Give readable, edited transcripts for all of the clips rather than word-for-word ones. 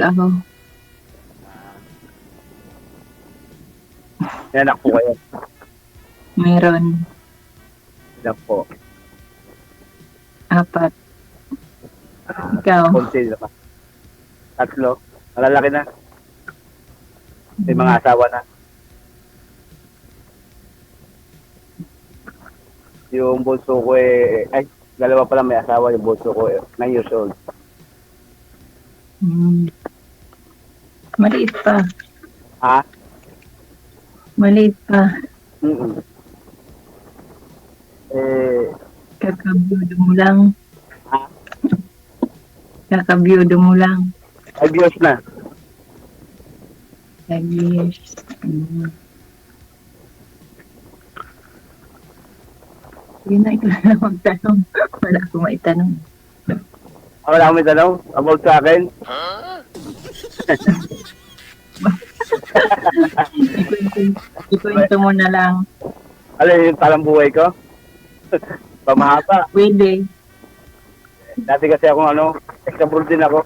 ako. May anak po kayo. Meron. Ilan po? 4. Ikaw? Konsil pa. 3. Malalaki na. May mga asawa na. Yung bunso ko ay, 2 pa lang may asawa. Yung bunso ko 9 years old. Maliit pa. Ha? Maliit pa. Mm-mm. Kakabiyudo mo lang. Ha? Kakabiyudo mo lang. 5 years na. 5 years. Sige na, ikaw na magtanong. Wala akong maitanong. Wala akong may tanong about sa akin. Ikwento mo na lang. Alam yung parang buhay ko? Pamahaba. Pwede. Dati kasi akong extra din ako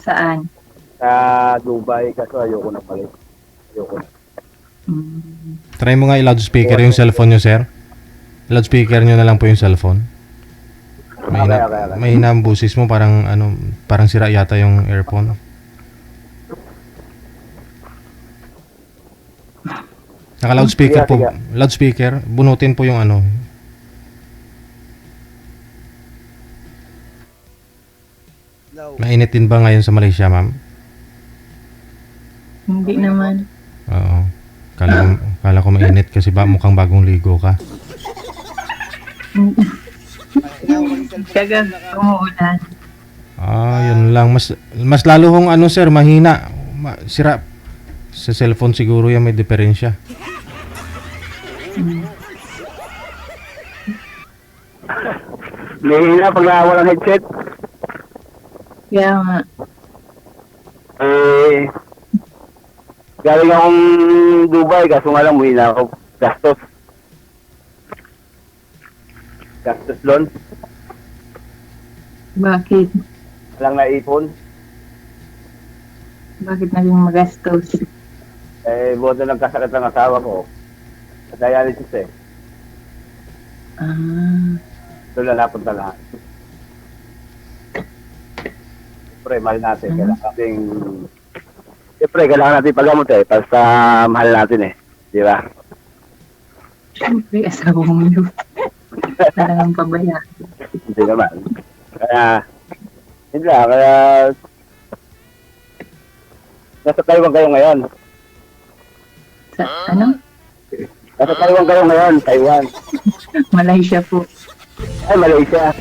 Saan? sa Dubai kasi ayoko na pala. Ayoko na. Try mo nga i-loudspeaker yung cellphone nyo, sir. Loudspeaker nyo na lang po yung cellphone. Okay. Mahina ang busis mo, parang sira yata yung earphone. Naka-loudspeaker po. Sige. Loudspeaker, bunutin po yung Mainit din ba ngayon sa Malaysia, ma'am? Hindi naman. Oo. Kala ko mainit kasi mukhang bagong ligo ka. Kaga umuulan. Yun lang. Mas lalo hong sir, mahina. Sira. Sa cellphone siguro yan may diferensya. Mahina pag walang headset. Kaya nga. Galing akong Dubai kaso nga lang mahina ako. Gastos loan. Bakit? Walang naipon. Bakit naging magastos? Buto nagkasakit ng asawa ko. Sa dialysis Doon na napunta lahat. Siyempre, mahal natin. Kailangan natin pagamot basta mahal natin Di ba? Siyempre, asawa mo yun. Talagang pabaya. Hindi naman. Kaya nasa Taiwan kayo ngayon. Sa, ano? Nasa Taiwan kayo ngayon, Taiwan. Malaysia po. Ay, Malaysia.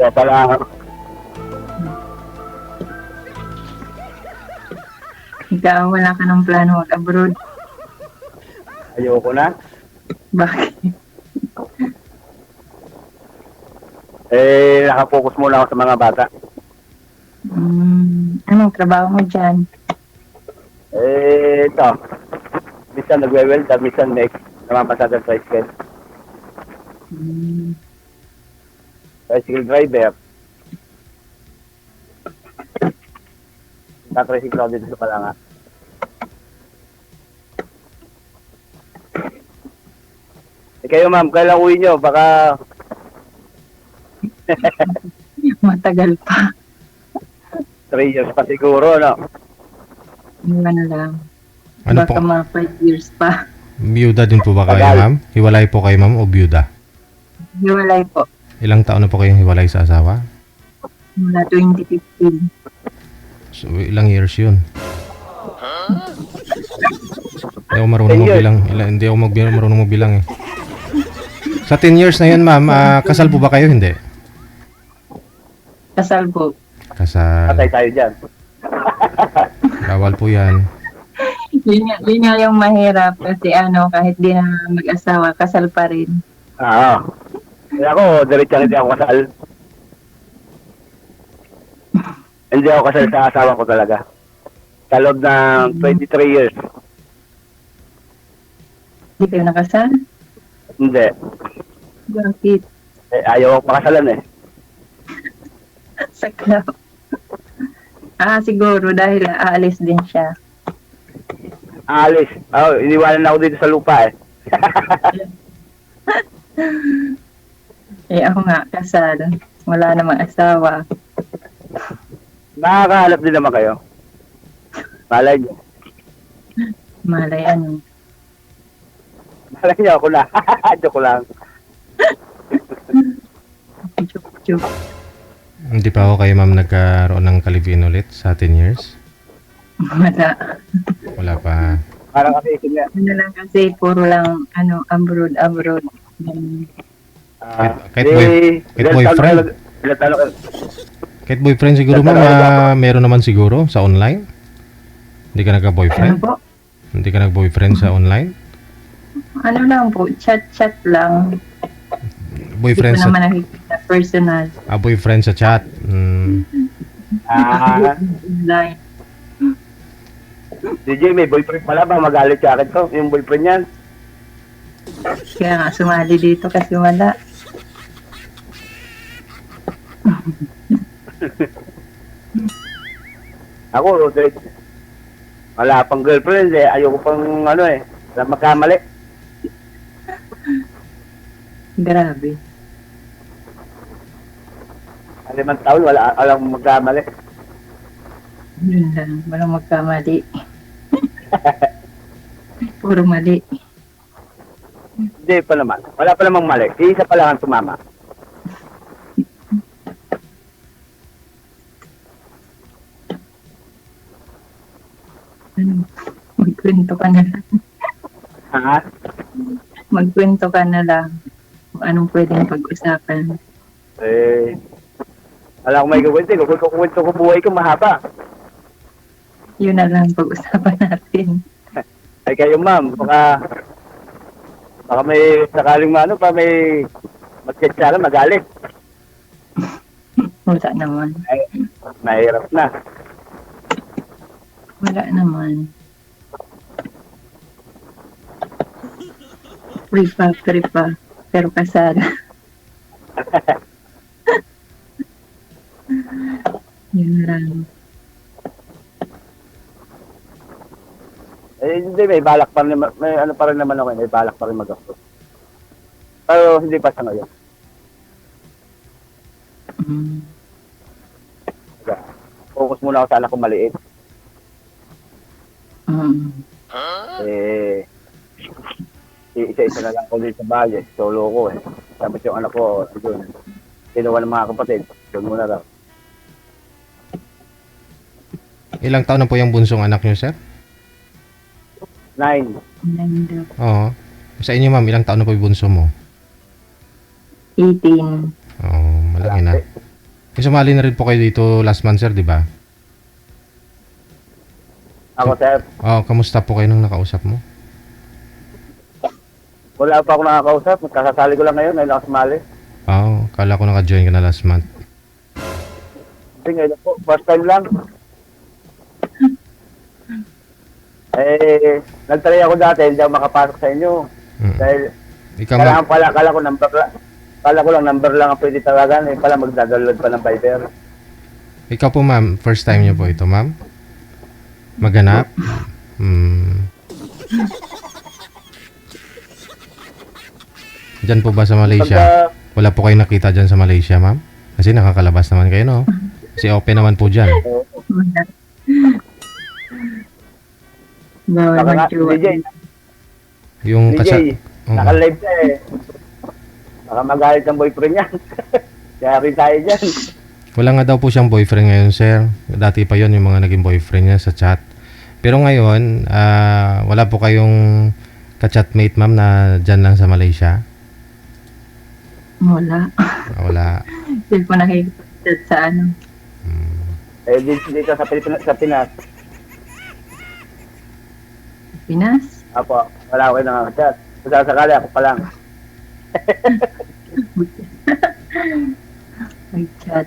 Kaya pala, Ikaw, wala ka ng plano mag-abroad. ayoko na. Bakit? Nakapokus muna ako sa mga bata. Anong trabaho mo dyan? Ito. Minsan nagwe-weld, minsan next. Namapasada sa tricycle. Tricycle driver. Tricycle ako dito sa Palanga. Kayo ma'am, kailan uwi nyo? Baka Matagal pa. 3 years pa siguro, no? Yung ano lang. Ano Baka po? mga 5 years pa. Biyuda din po ba kayo, Tagal. ma'am? Hiwalay po kayo, ma'am, o biyuda? Hiwalay po. Ilang taon na po kayong hiwalay sa asawa? Mula 2015. So, ilang years yun? Hindi ako marunong 10 years. magbilang. Hindi ako marunong magbilang eh. Sa 10 years na yun, ma'am, kasal po ba kayo? Hindi. Kasal po. Kasal. Patay tayo dyan. Bawal po yan. Yun nga yung mahirap kasi kahit di na mag-asawa, kasal pa rin. Kaya ako, diretso hindi ako kasal. Hindi ako kasal sa asawa ko talaga. Sa loob ng 23 years. Hindi kayo nakasal? Hindi. Bakit? Ayaw ako pakasalan Saklaw. Siguro dahil aalis din siya. Alis. Oh, iniwanan ako dito sa lupa eh. Ako nga, kasal. Wala namang asawa. Nakakahanap din naman kayo. Malay niyo. Malay ano. Malay niyo ako na. Joke lang. Chuk-chuk. Hindi pa ako kayo ma'am nagkaroon ng kalibin ulit sa 10 years? Wala. Wala pa. Parang kasi isin nga. Ano lang kasi, puro lang, abroad. Kahit boyfriend? Kahit boyfriend siguro ma'am, meron naman siguro sa online? Hindi ka Ano nagka-boyfriend? po? Hindi ka nag-boyfriend sa online? Ano lang po, chat lang. Hindi Boyfriend ko sa naman nakikita personal. boyfriend sa chat. Online. DJ, may boyfriend pala ba? Magalit sa akin ko. Yung boyfriend yan. Kaya nga, sumali dito kasi wala. Ako, wala pang girlfriend eh. Ayoko pang na magkamali. Grabe. 5 taon, walang magkamali. Yun lang, walang magkamali. Puro mali. Hindi pa naman. Wala pa namang mali. Isa pa lang ang tumama. Magkwento ka na lang. Ha? Magkwento ka na lang. Kung anong pwedeng pag-usapan. Eh, wala akong may gawin. Kukwento ko buhay ko mahaba. Yun na lang pag-usapan natin. Ay kayo ma'am, baka may sakaling may mag-chat sa akin, magalit. Wala naman. Ay, mahirap na. Wala naman. Free pa. Pero kasal. Yun lang. Eh, hindi, may balak pa rin naman, may pa rin naman ako, may balak pa rin mag-gastos. Pero hindi pa sa ngayon. Mm. Focus muna ako sa anak ko maliit. Mm. Eh, isa-isa na lang ko dito sa bahay. Solo ko eh. Tapos yung anak ko, doon. Kinuha ng mga kapatid. Doon muna daw. Ilang taon na po yung bunsong anak niyo, sir? 9. Nanda. Oo. Sa inyo ma'am, ilang taon na po yung bunso mo? 18. Oo, malaki na. Sumali na rin po kayo dito last month, sir, di ba? Ako, sir. Oo, kamusta po kayo nung nakausap mo? Wala pa ako nakakausap. Kakasali ko lang ngayon. Ngayon ako sumali. Oo, kala ko naka-join ka na last month. Hindi ngayon po. First time lang. Eh, nagtry ako dati. Hindi ako makapasok sa inyo. Dahil, Ikaw kailangan pala, kala ko lang number lang ang pwede tawagan. Eh, pala magdadalod pa ng Viber. ikaw po ma'am, first time niyo po ito ma'am? Maghanap? Diyan po ba sa Malaysia? Wala po kayo nakita dyan sa Malaysia ma'am? Kasi nakakalabas naman kayo no? Kasi open naman po dyan. Wala. Bawal Baka nga, mag-jowa. DJ, Yung DJ, naka-live ka eh. Baka magalit ang boyfriend niya. Kaya rin tayo dyan. Wala nga daw po siyang boyfriend ngayon, sir. Dati pa yon yung mga naging boyfriend niya sa chat. Pero ngayon, wala po kayong ka-chatmate, ma'am, na dyan lang sa Malaysia? Wala. Wala. Hindi ko nakikita sa Eh, dito sa Pinas. Pinas. Apo, wala ako nakaka-chat. Kung sakali ako pa lang. Mag-chat.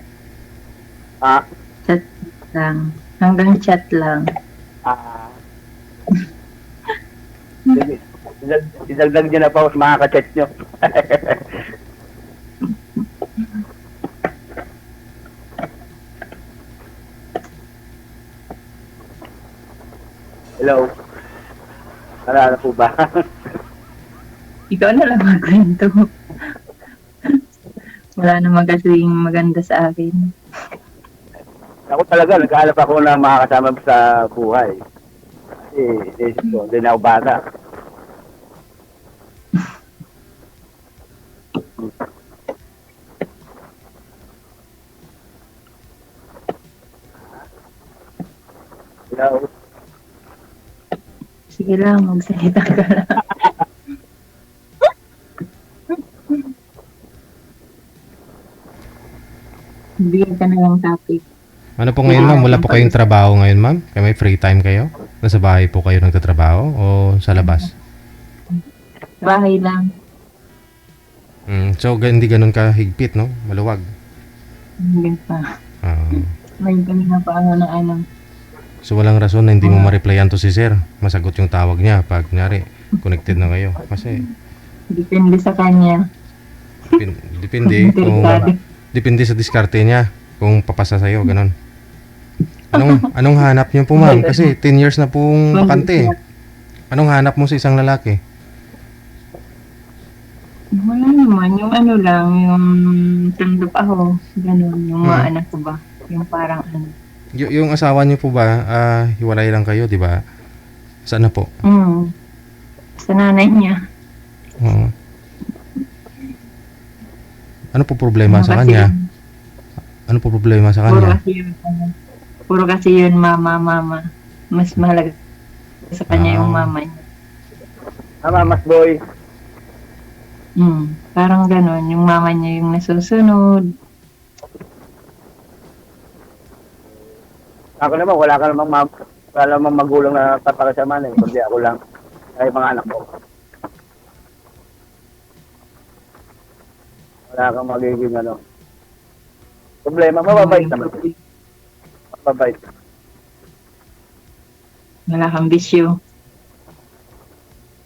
Ah, Chat lang. Hanggang chat lang. idagdag nyo na pa ako sa mga ka-chat nyo. Hello? Nalala po ba? Ikaw na lang magkwento. Wala naman kasing maganda sa akin. Ako talaga, nagkaalap ako na makakasama sa buhay. Kasi, isip ko, hindi na ako bata. Hello? Sige lang, magsalita ka lang. Bigyan ka na lang topic. Ano po ngayon, ma'am? Wala po kayong trabaho ngayon, ma'am? Kaya may free time kayo? Nasa bahay po kayo nagtatrabaho o sa labas? Bahay lang. So, hindi ganun kahigpit, no? Maluwag. Hindi pa. Ah, May kanina pa ano na ano. so, walang rason na hindi mo ma-replyan to si sir. Masagot yung tawag niya pag, kunyari, connected na kayo. Kasi, Depende sa kanya. depende kung... Delikado. Depende sa diskarte niya kung papasa sa'yo, ganun. Anong hanap niyo po, ma'am? Kasi 10 years na pong bakante. Anong hanap mo sa isang lalaki? Wala naman. Yung ano lang, yung tundok ako. Ganun, yung mga anak ko ba. Yung parang ano. Yung asawa niyo po ba, hiwalay lang kayo, di ba? Saan na po? Sa nanay niya. Oo. Ano po problema sa Kasi kanya? Ano po problema sa Puro kanya? kasi yun, puro kasi yun, mama. Mas mahalaga sa kanya yung mama niya. Tama, mas boy. Parang ganon, yung mama niya yung nasusunod. Ako naman, wala namang magulang na papakasama eh. Kundi ako lang. Ay, mga anak ko. Wala kang magiging ano. Problema, mababait naman. Mababait. Wala kang bisyo.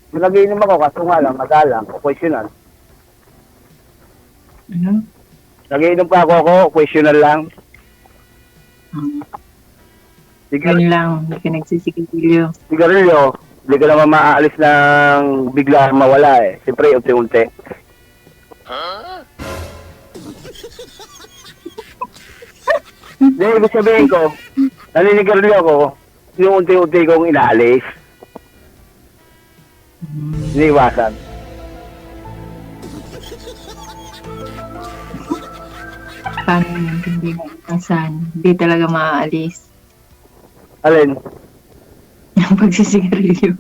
Kung nagiinom ako, kaso nga lang, madalang, occasional. Ano? Nagiinom pa ako, occasional lang. Yun lang, hindi ka nagsisigarilyo. Sigarilyo, hindi ka naman maaalis ng bigla mawala eh. Siyempre, unti-unti. Hindi, ibig sabihin ko, naninigarilyo ako, yung unti-unti kong inaalis. Iniiwasan. Paano yun, hindi mo iwasan. Hindi talaga maaalis. Alin? Yung pagsisigarilyo.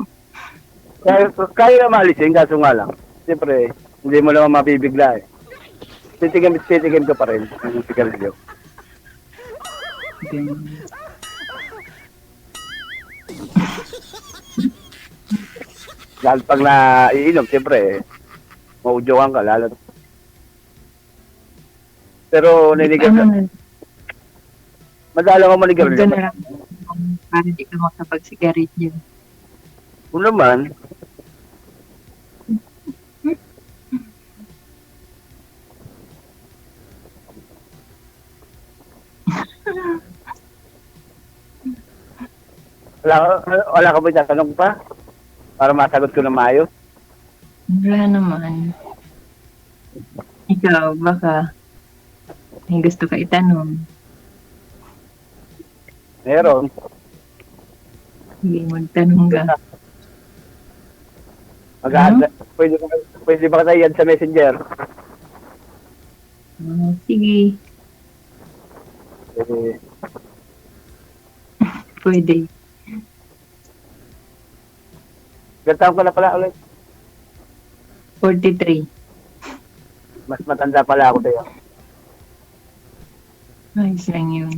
Kaya na maalisin, kaso nga lang. Siyempre, hindi mo naman mabibigla eh. Titikim ka pa rin ang sigarilyo. Ganun. Lalo pag naiinom, siyempre, maudyokan ka, lalo. Pero ninigarilyo. Madala ko manigarilyo. Huwag ka na lang. Para di ka makapagsigarilyo. Kung naman, wala ka ba tatanong pa? Para masagot ko na maayos? Wala naman. Ikaw, baka may gusto ka itanong. Meron. Hindi, magtanong ka. Mag-aanda. Pwede ba tayo yan sa messenger? Sige, Eh, pwede. Gantaon ko na pala ulit. 43. Mas matanda pala ako sa'yo. Ayos lang yun.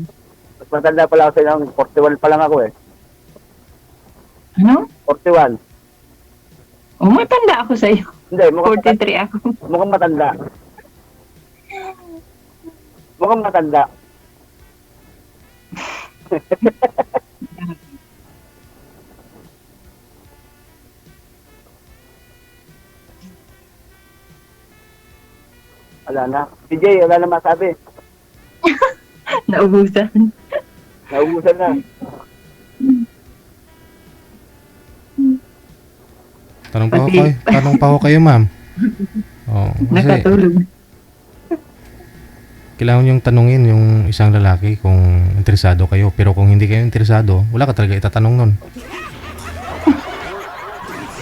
Mas matanda pala ako sa'yo. 41 pa lang ako eh. Ano? 41. Matanda ako sa'yo. Hindi, mukhang 43 ako. mukhang matanda. Mukhang matanda. Wala na. PJ, wala na masabi. Naubusan. Naubusan na. Tanong pa ho kayo, ma'am. Oh, kasi Nakatulog. kailangan yung tanungin yung isang lalaki kung interesado kayo. Pero kung hindi kayo interesado, wala ka talaga itatanong nun.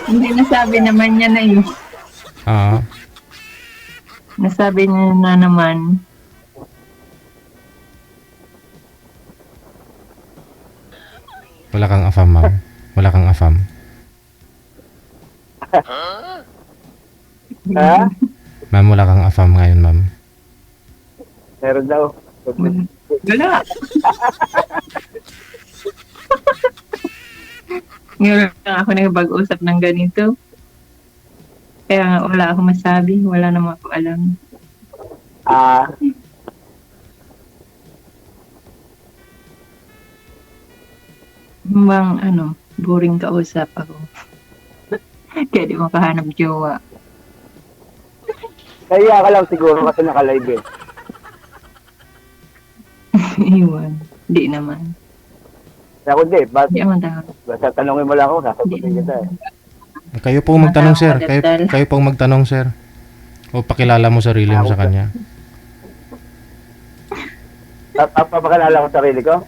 Hindi, nasabi naman niya na yun. Ah, Nasabi niya na naman. wala kang afam, ma'am. Wala kang afam. Ha? Ma'am, wala kang afam ngayon, ma'am. Meron daw. Wala. Ngayon lang ako nagpag-usap ng ganito. Kaya nga wala ako masabi. Wala naman ako alam. Ah, Bang boring kausap ako. Kaya di makahanap jowa. kaya ka lang siguro kasi naka-live eh. Iwan. Di naman. Kaya ako di, Di naman tao. basta tanongin mo lang ako, sasagutin Di kita eh. naman. Kayo po magtanong, sir. Matawag, Kayo, Dal. kayo pong magtanong, sir. O pakilala mo sarili mo sa kanya. Papakalala ko sarili ko?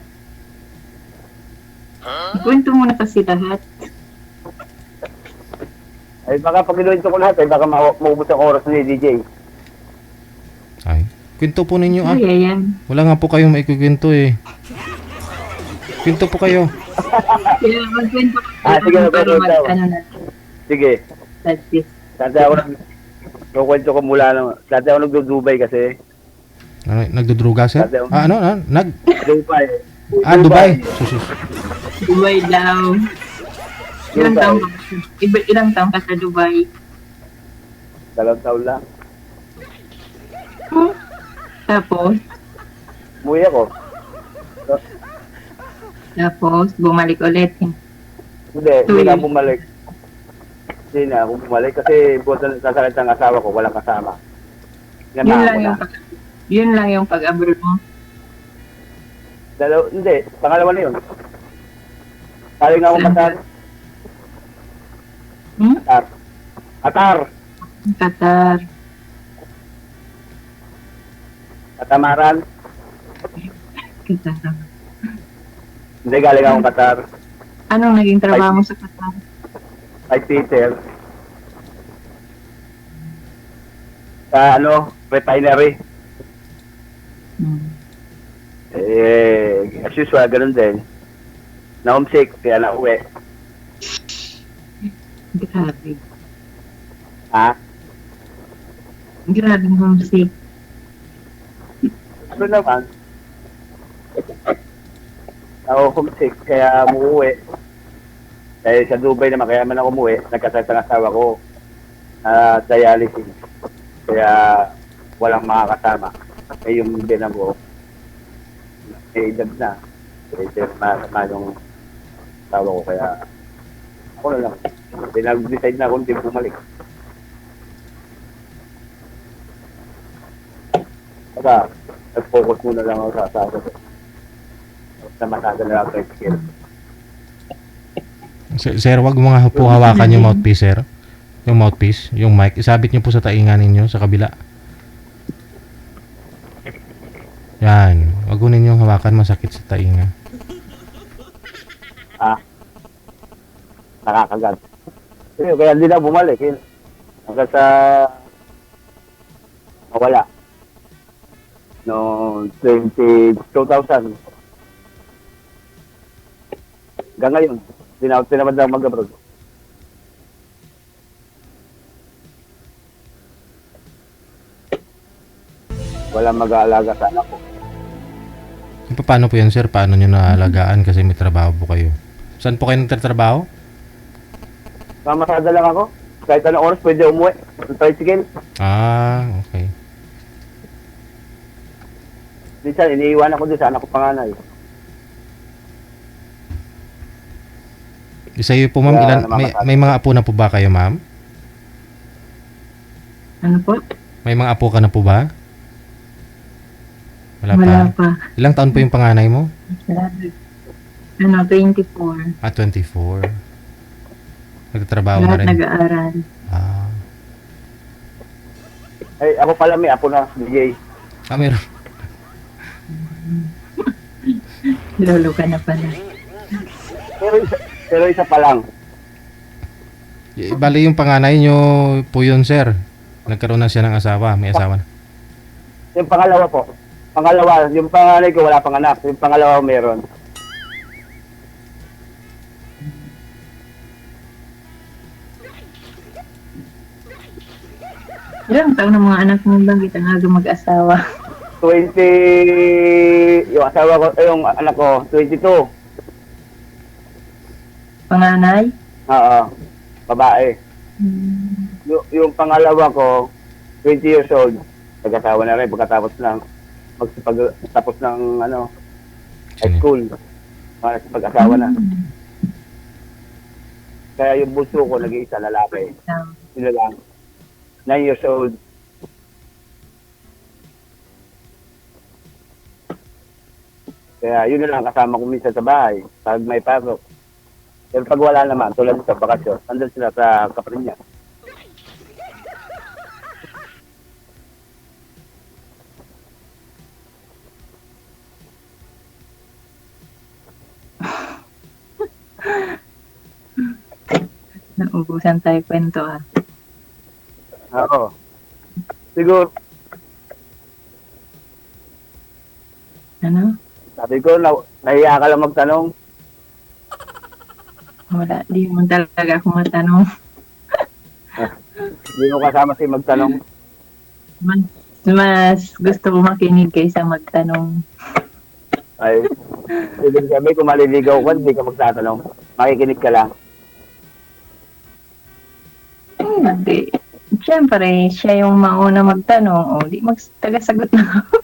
Kwento muna kasi lahat. Ay baka pag inuwento ko lahat, ay baka maubos ang oras ni DJ. Ay, kwento po ninyo ah. Kaya yan. Wala nga po kayong maikukwento eh. Kwento po kayo. Kaya magkwento ka Sige, para magkwento. na. Sige, Practice. dati ako kukwento ko mula nang, dati ako nagdo-Dubai kasi. Ano, nagdudruga, sir? Ah, ano? Dubai. Dubai. Susus. Dubai daw. Ilang taong ka? Ilang taong ka sa Dubai? 2 taon lang. Tapos, Umuwi ako. bumalik ulit. Hindi na bumalik. Hindi na ako bumalik kasi buwan na sasakit ang asawa ko, walang kasama. Yun lang yung pag-abroad mo. Hindi, pangalawa na yun. Kali nga ako Qatar. Qatar. Qatar. Katamaran. Qatar. Hindi, galing akong Qatar. Anong naging trabaho mo sa Qatar? Kay Peter. Sa refinery. As usual, ganun din. Na-homesick, kaya na-uwi. Grabe. Ha? Grabe homesick. Ano naman? Na-homesick, kaya umuwi. Dahil sa Dubai naman, kaya man ako umuwi, nagkasakit ang asawa ko. Dialysis. Kaya walang makakasama. Yung din ako, may edad na. Kaya masama yung asawa ko, kaya ako na lang. Nag-decide na ako hindi bumalik. Saka, nag-focus muna lang ako sa asawa ko. Sa masada na lang kay Pikir. Sir, wag mo nga po hawakan yung mouthpiece, sir. Yung mouthpiece, yung mic. Isabit niyo po sa tainga ninyo sa kabila. Yan. Wag mo ninyong hawakan, masakit sa tainga. Nakakagat. Kaya hindi na bumalik. Hanggang sa nawala. No 2000. Hanggang ngayon, tinamad lang mag-abroad. Walang mag-aalaga sa anak ko. Paano po yan, sir? Paano nyo naalagaan kasi may trabaho po kayo? Saan po kayo nagtatrabaho? Mamasada lang ako. Kahit anong oras pwede umuwi. Sa tricycle. Ah, okay. Minsan, iniiwan ako din sa anak ko panganay. Isa iyo po, ma'am. Wala May mga apo na po ba kayo, ma'am? Ano po? May mga apo ka na po ba? Wala Wala pa. pa. Ilang taon po yung panganay mo? 24. 24. Nagtatrabaho na Lahat rin. nag-aaral. Ah, Ay, ako pala may apo na, DJ. meron. Lolo ka na pala. Pero isa pa lang. Bali yung panganay nyo po yun, sir. Nagkaroon na siya ng asawa. May asawa na. Yung pangalawa po. Pangalawa, yung panganay ko wala pang anak. Yung pangalawa meron. Ilang taon ng mga anak mo bakit ang aga mag-asawa? 20, yung asawa ko, yung anak ko, 22. Panganay? Oo, babae. Yung pangalawa ko, 20 years old. Nag-asawa na rin pagkatapos tapos ng high Sino? school. Pag-asawa na. Kaya yung bunso ko, nag-iisa lalaki. Sila lang. 9 years old. Kaya yun na lang kasama ko minsan sa bahay pag may pasok. Pero pag wala naman, tulad sa bakasyon, andun sila sa kapatid niya. Naubusan tayo kwento ah. Oo. Siguro, Ano? sabi ko, nahiya ka lang magtanong. Wala, di mo talaga ako matanong. Hindi mo kasama si magtanong. Mas gusto ko makinig kaysa magtanong. Ay, ibig sabihin, kung maliligaw ka, hindi ka magtatanong. Makikinig ka lang. Hindi. Siyempre, siya yung mauna magtanong. O, di taga-sagot na ako.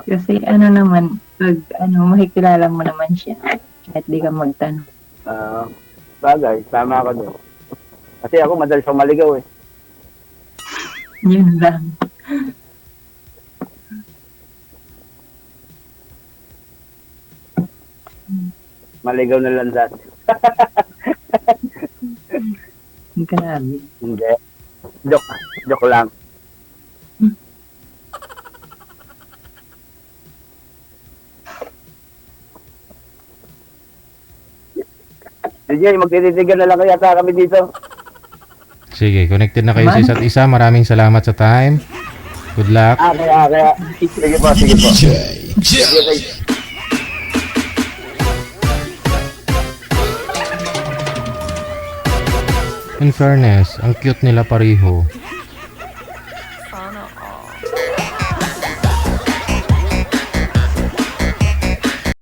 Kasi ano naman, pag makikilala mo naman siya. Kahit di ka magtanong. Bagay, tama ka doon. Kasi ako madalas akong maligaw eh. Yun lang. Maligaw na landas. Grabe. Hindi. Joke lang. DJ, magtititigan na lang kaya kami dito. Sige, connected na kayo sa isa't isa. Maraming salamat sa time. Good luck. Kaya. Sige po. Sige. In fairness, ang cute nila pareho.